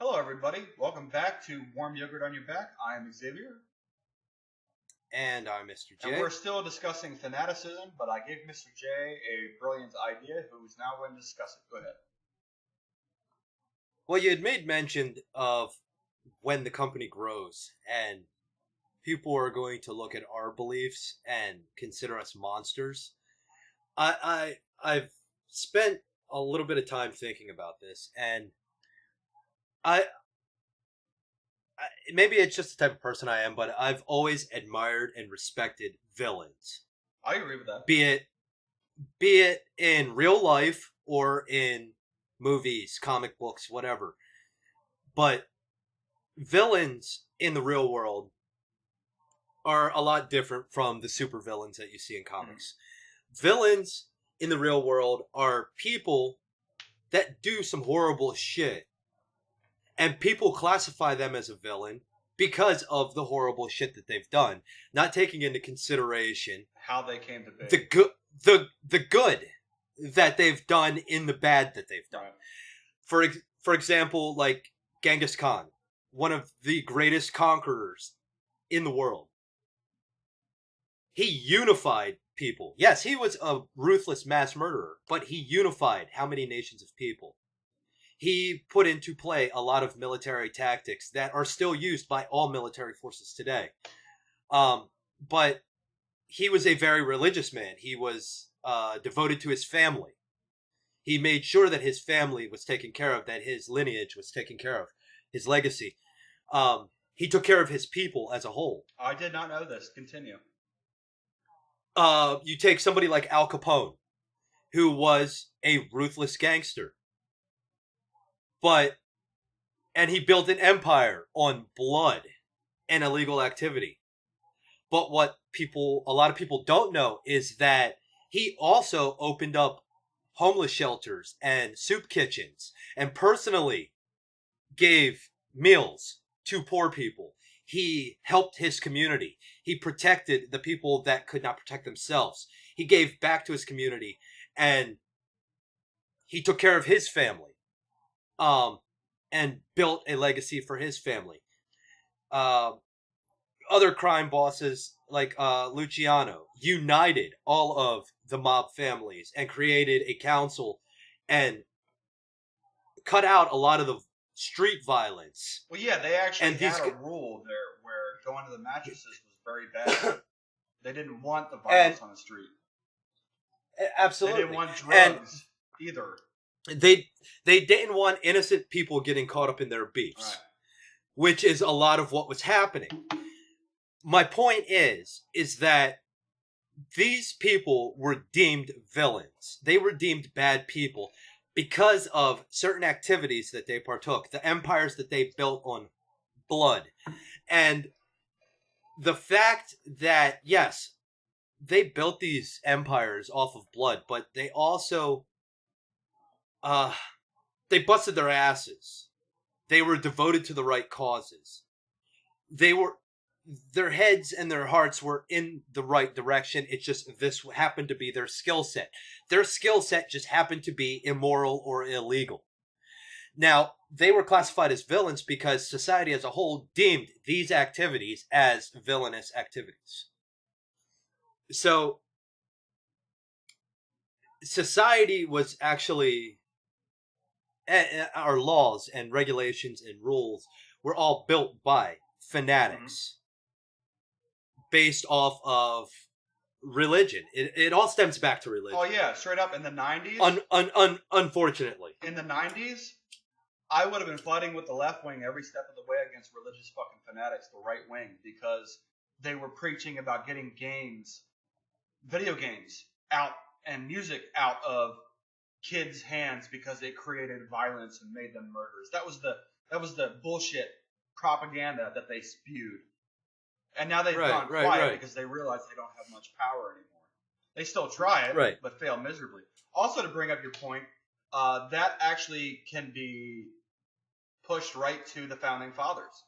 Hello, everybody. Welcome back to Warm Yogurt on Your Back. I am Xavier. And I'm Mr. J. And we're still discussing fanaticism, but I gave Mr. J a brilliant idea who's now going to discuss it. Go ahead. Well, you had made mention of when the company grows and people are going to look at our beliefs and consider us monsters. I've spent a little bit of time thinking about this, and I maybe it's just the type of person I am, but I've always admired and respected villains. I agree with that. Be it in real life or in movies, comic books, whatever. But villains in the real world are a lot different from the supervillains that you see in comics. Villains in the real world are people that do some horrible shit. And people classify them as a villain because of the horrible shit that they've done, not taking into consideration how they came to be. The good that they've done in the bad that they've done. Right. For example, like Genghis Khan, one of the greatest conquerors in the world. He unified people. Yes, he was a ruthless mass murderer, but he unified how many nations of people? He put into play a lot of military tactics that are still used by all military forces today. But he was a very religious man. He was devoted to his family. He made sure that his family was taken care of, that his lineage was taken care of, his legacy. He took care of his people as a whole. I did not know this. Continue. You take somebody like Al Capone, who was a ruthless gangster. And he built an empire on blood and illegal activity. But what a lot of people don't know is that he also opened up homeless shelters and soup kitchens and personally gave meals to poor people. He helped his community. He protected the people that could not protect themselves. He gave back to his community, and he took care of his family. And built a legacy for his family. Other crime bosses like Luciano united all of the mob families and created a council and cut out a lot of the street violence. Well, yeah, they actually had a rule there where going to the mattresses was very bad. They didn't want the violence on the street. Absolutely. They didn't want drugs either. They didn't want innocent people getting caught up in their beefs, right. Which is a lot of what was happening. My point is that these people were deemed villains. They were deemed bad people because of certain activities that they partook, the empires that they built on blood. And the fact that, yes, they built these empires off of blood, but they also they busted their asses. They were devoted to the right causes. Their heads and their hearts were in the right direction. It's just this happened to be their skill set. Their skill set just happened to be immoral or illegal. Now, they were classified as villains because society as a whole deemed these activities as villainous activities. So, society was actually... our laws and regulations and rules were all built by fanatics based off of religion. It all stems back to religion. Oh, yeah, straight up in the 90s. Unfortunately. In the 90s, I would have been fighting with the left wing every step of the way against religious fucking fanatics, the right wing, because they were preaching about getting video games out and music out of kids' hands because it created violence and made them murderers. That was the bullshit propaganda that they spewed. And now they've gone quiet because they realize they don't have much power anymore. They still try it, but fail miserably. Also, to bring up your point, that actually can be pushed right to the founding fathers.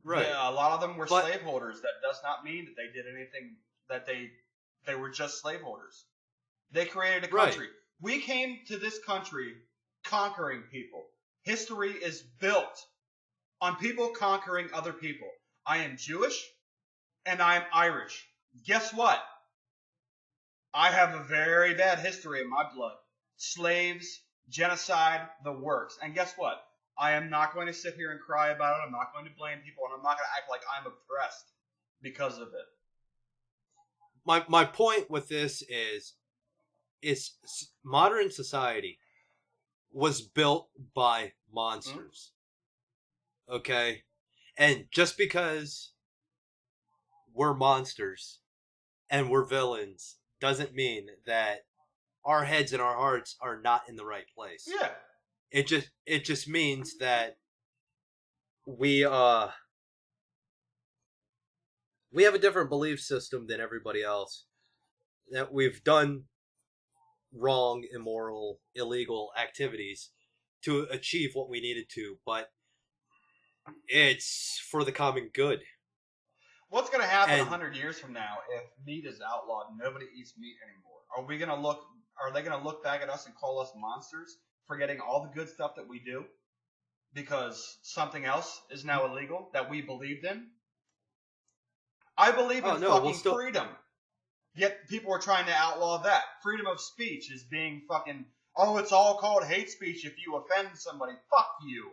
Right. Yeah, a lot of them were slaveholders. That does not mean that they did anything, that they were just slaveholders. They created a country. We came to this country conquering people. History is built on people conquering other people. I am Jewish and I am Irish. Guess what? I have a very bad history in my blood. Slaves, genocide, the works. And guess what? I am not going to sit here and cry about it. I'm not going to blame people, and I'm not going to act like I'm oppressed because of it. My point with this is modern society was built by monsters. Mm-hmm. Okay? And just because we're monsters and we're villains doesn't mean that our heads and our hearts are not in the right place. Yeah. It just means that we have a different belief system than everybody else. That we've done wrong, immoral, illegal activities to achieve what we needed to, but it's for the common good. What's going to happen 100 years from now if meat is outlawed and nobody eats meat anymore? Are they going to look back at us and call us monsters, forgetting all the good stuff that we do because something else is now illegal that we believed in? I believe in freedom. Yet people are trying to outlaw that. Freedom of speech is being fucking, it's all called hate speech if you offend somebody. Fuck you.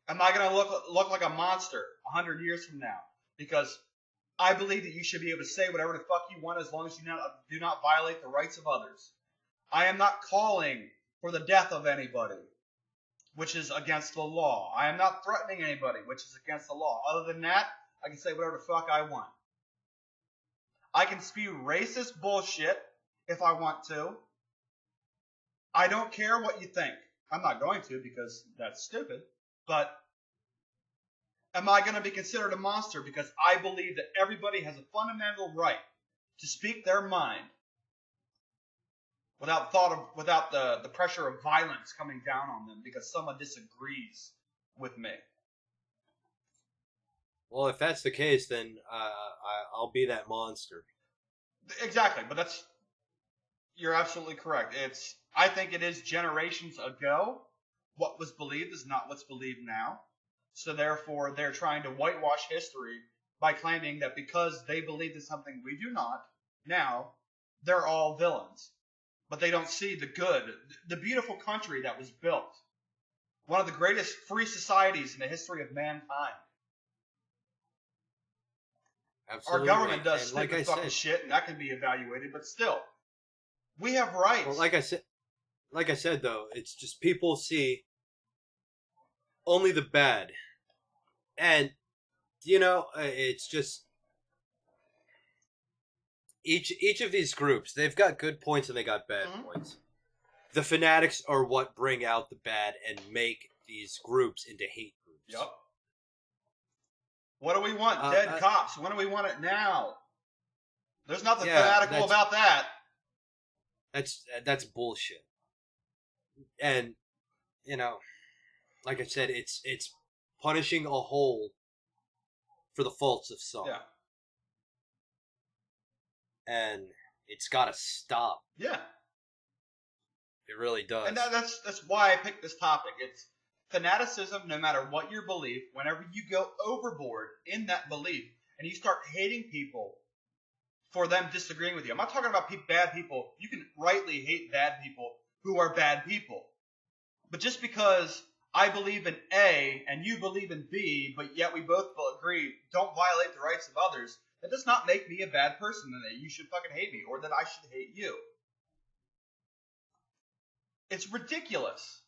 Am I going to look like a monster 100 years from now? Because I believe that you should be able to say whatever the fuck you want as long as you do not violate the rights of others. I am not calling for the death of anybody, which is against the law. I am not threatening anybody, which is against the law. Other than that, I can say whatever the fuck I want. I can spew racist bullshit if I want to. I don't care what you think. I'm not going to because that's stupid. But am I going to be considered a monster because I believe that everybody has a fundamental right to speak their mind without the pressure of violence coming down on them because someone disagrees with me? Well, if that's the case, then I'll be that monster. Exactly, but you're absolutely correct. I think it is generations ago. What was believed is not what's believed now. So therefore, they're trying to whitewash history by claiming that because they believed in something we do not, now they're all villains. But they don't see the good, the beautiful country that was built. One of the greatest free societies in the history of mankind. Absolutely. Our government does stupid fucking shit, and that can be evaluated, but still, we have rights. Well, like I said, though, it's just people see only the bad. And, it's just each of these groups, they've got good points and they got bad points. The Fanatics are what bring out the bad and make these groups into hate groups. Yep. What do we want? Dead cops. When do we want it now? There's nothing fanatical about that. That's bullshit. And, like I said, it's punishing a whole for the faults of some. Yeah. And it's got to stop. Yeah. It really does. And that's why I picked this topic. It's fanaticism, no matter what your belief, whenever you go overboard in that belief and you start hating people for them disagreeing with you. I'm not talking about bad people. You can rightly hate bad people who are bad people. But just because I believe in A and you believe in B, but yet we both agree don't violate the rights of others, that does not make me a bad person and that you should fucking hate me or that I should hate you. It's ridiculous.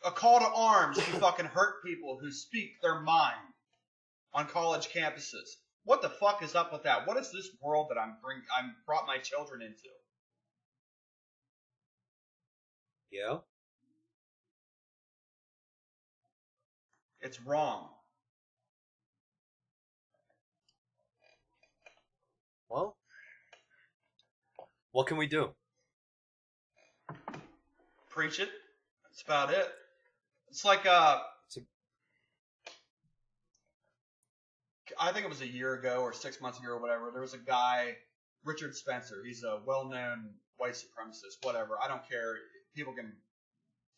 A call to arms to fucking hurt people who speak their mind on college campuses. What the fuck is up with that? What is this world that I'm brought my children into? Yeah. It's wrong. Well, what can we do? Preach it. That's about it. It's like I think it was a year ago or 6 months ago or whatever. There was a guy, Richard Spencer. He's a well-known white supremacist. Whatever. I don't care. People can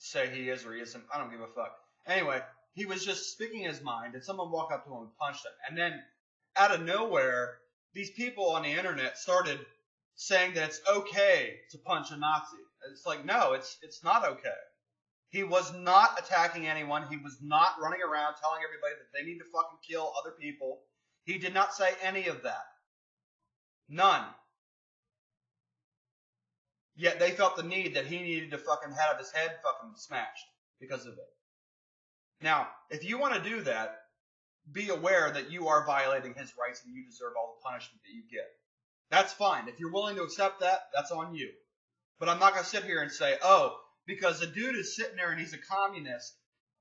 say he is or he isn't. I don't give a fuck. Anyway, he was just speaking his mind, and someone walked up to him and punched him. And then, out of nowhere, these people on the internet started saying that it's okay to punch a Nazi. It's like, no, it's not okay. He was not attacking anyone. He was not running around telling everybody that they need to fucking kill other people. He did not say any of that. None. Yet they felt the need that he needed to fucking have his head fucking smashed because of it. Now, if you want to do that, be aware that you are violating his rights and you deserve all the punishment that you get. That's fine. If you're willing to accept that, that's on you. But I'm not going to sit here and say, oh, because a dude is sitting there and he's a communist,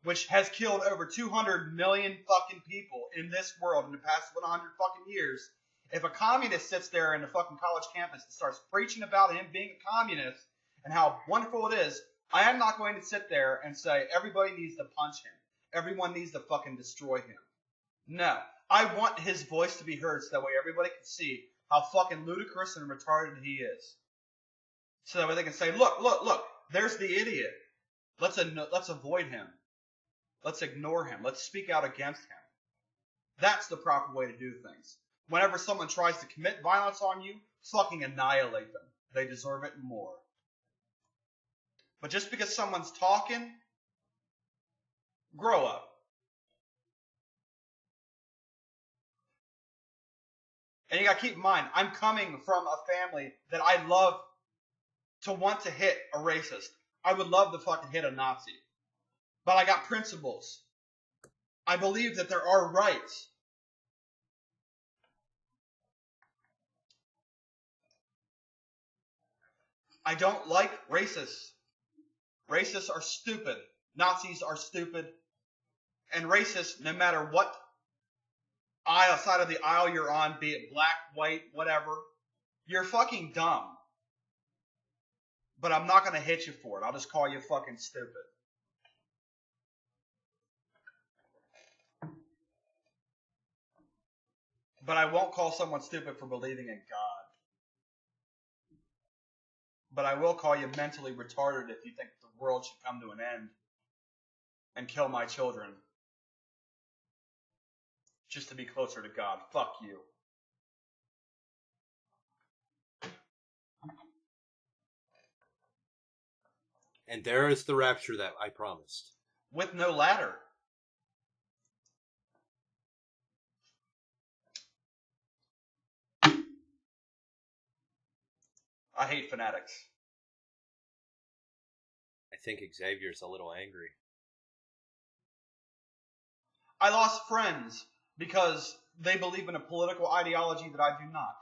which has killed over 200 million fucking people in this world in the past 100 fucking years. If a communist sits there in the fucking college campus and starts preaching about him being a communist and how wonderful it is, I am not going to sit there and say everybody needs to punch him. Everyone needs to fucking destroy him. No. I want his voice to be heard so that way everybody can see how fucking ludicrous and retarded he is. So that way they can say, look, there's the idiot. Let's avoid him. Let's ignore him. Let's speak out against him. That's the proper way to do things. Whenever someone tries to commit violence on you, fucking annihilate them. They deserve it more. But just because someone's talking, grow up. And you gotta keep in mind, I'm coming from a family that I love to want to hit a racist. I would love to fucking hit a Nazi. But I got principles. I believe that there are rights. I don't like racists. Racists are stupid. Nazis are stupid. And racists, no matter what side of the aisle you're on, be it black, white, whatever, you're fucking dumb. But I'm not going to hit you for it. I'll just call you fucking stupid. But I won't call someone stupid for believing in God. But I will call you mentally retarded if you think the world should come to an end and kill my children just to be closer to God. Fuck you. And there is the rapture that I promised. With no ladder. I hate Fanatics. I think Xavier's a little angry. I lost friends because they believe in a political ideology that I do not.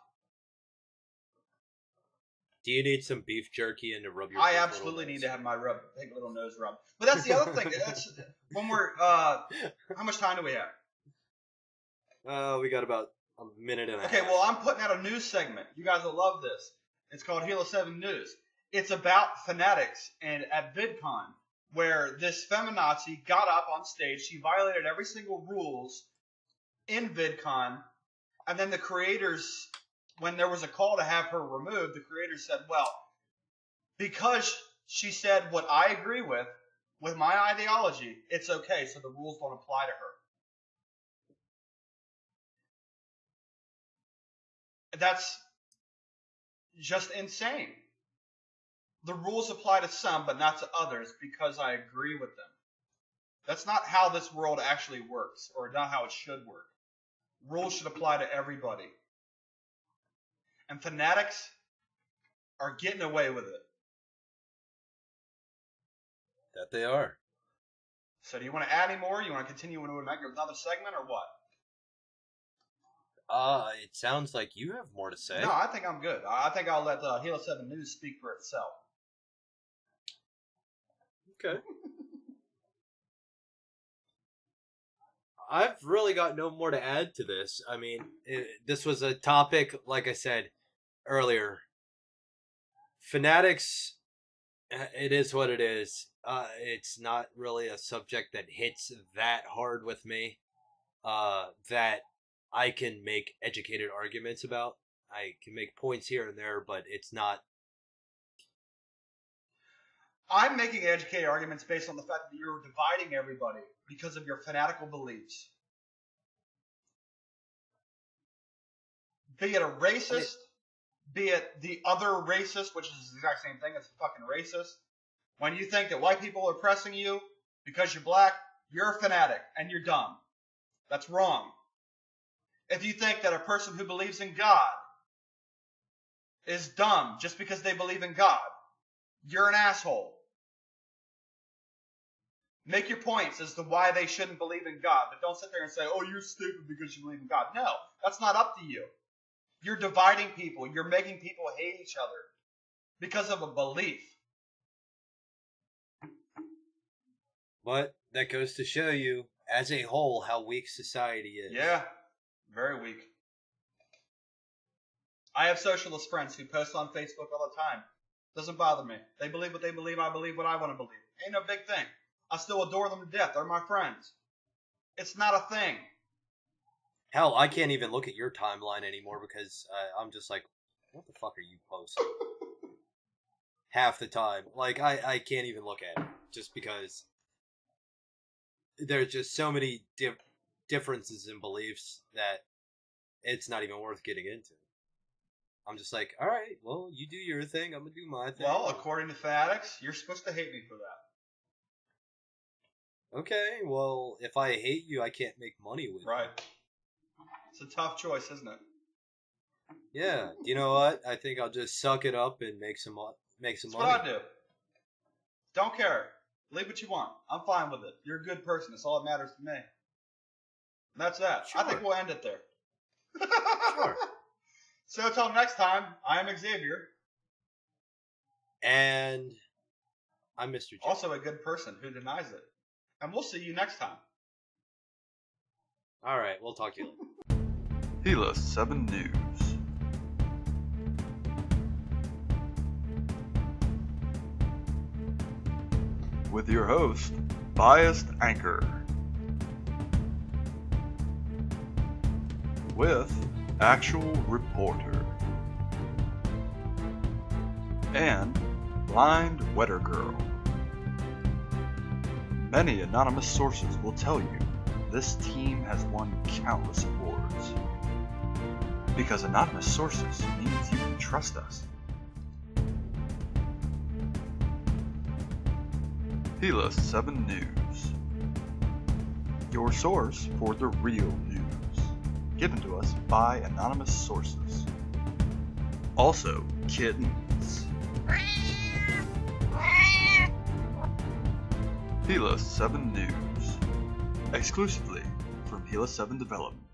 Do you need some beef jerky and to rub your? I absolutely need to have my take a little nose rub. But that's the other thing. That's when we're. How much time do we have? We got about a minute and a half. Okay, well, I'm putting out a news segment. You guys will love this. It's called Halo 7 News. It's about Fanatics and at VidCon, where this feminazi got up on stage. She violated every single rules in VidCon, and then the creators, when there was a call to have her removed, the creators said, well, because she said what I agree with my ideology, it's okay, so the rules don't apply to her. That's just insane. The rules apply to some, but not to others, because I agree with them. That's not how this world actually works, or not how it should work. Rules should apply to everybody. And Fanatics are getting away with it. That they are. So do you want to add any more? You want to continue into another segment, or what? It sounds like you have more to say. No, I think I'm good. I think I'll let Halo 7 News speak for itself. Okay. I've really got no more to add to this. I mean, this was a topic, like I said earlier. Fanatics, it is what it is. It's not really a subject that hits that hard with me. That I can make educated arguments about. I can make points here and there, but it's not. I'm making educated arguments based on the fact that you're dividing everybody because of your fanatical beliefs. Be it a racist, be it the other racist, which is the exact same thing as a fucking racist. When you think that white people are oppressing you because you're black, you're a fanatic and you're dumb. That's wrong. If you think that a person who believes in God is dumb just because they believe in God, you're an asshole. Make your points as to why they shouldn't believe in God, but don't sit there and say, oh, you're stupid because you believe in God. No, that's not up to you. You're dividing people. You're making people hate each other because of a belief. But that goes to show you, as a whole, how weak society is. Yeah, very weak. I have socialist friends who post on Facebook all the time. Doesn't bother me. They believe what they believe. I believe what I want to believe. Ain't no big thing. I still adore them to death. They're my friends. It's not a thing. Hell, I can't even look at your timeline anymore because I'm just like, what the fuck are you posting? Half the time. Like, I can't even look at it just because there's just so many differences in beliefs that it's not even worth getting into. I'm just like, all right, well, you do your thing, I'm going to do my thing. Well, according to Fanatics, you're supposed to hate me for that. Okay, well, if I hate you, I can't make money with you. Right. It's a tough choice, isn't it? Yeah. You know what? I think I'll just suck it up and make some money. That's what I do. Don't care. Believe what you want. I'm fine with it. You're a good person. That's all that matters to me. And that's that. Sure. I think we'll end it there. Sure. So until next time, I'm Xavier. And I'm Mr. J. Also a good person who denies it. And we'll see you next time. All right, we'll talk to you later. Hela 7 News. With your host, Biased Anchor. With Actual Reporter. And Blind Wetter Girl. Many anonymous sources will tell you this team has won countless awards. Because anonymous sources means you can trust us. Hela 7 News. Your source for the real news. Given to us by anonymous sources. Also, kittens. Hela 7 News. Exclusively from Hela 7 Development.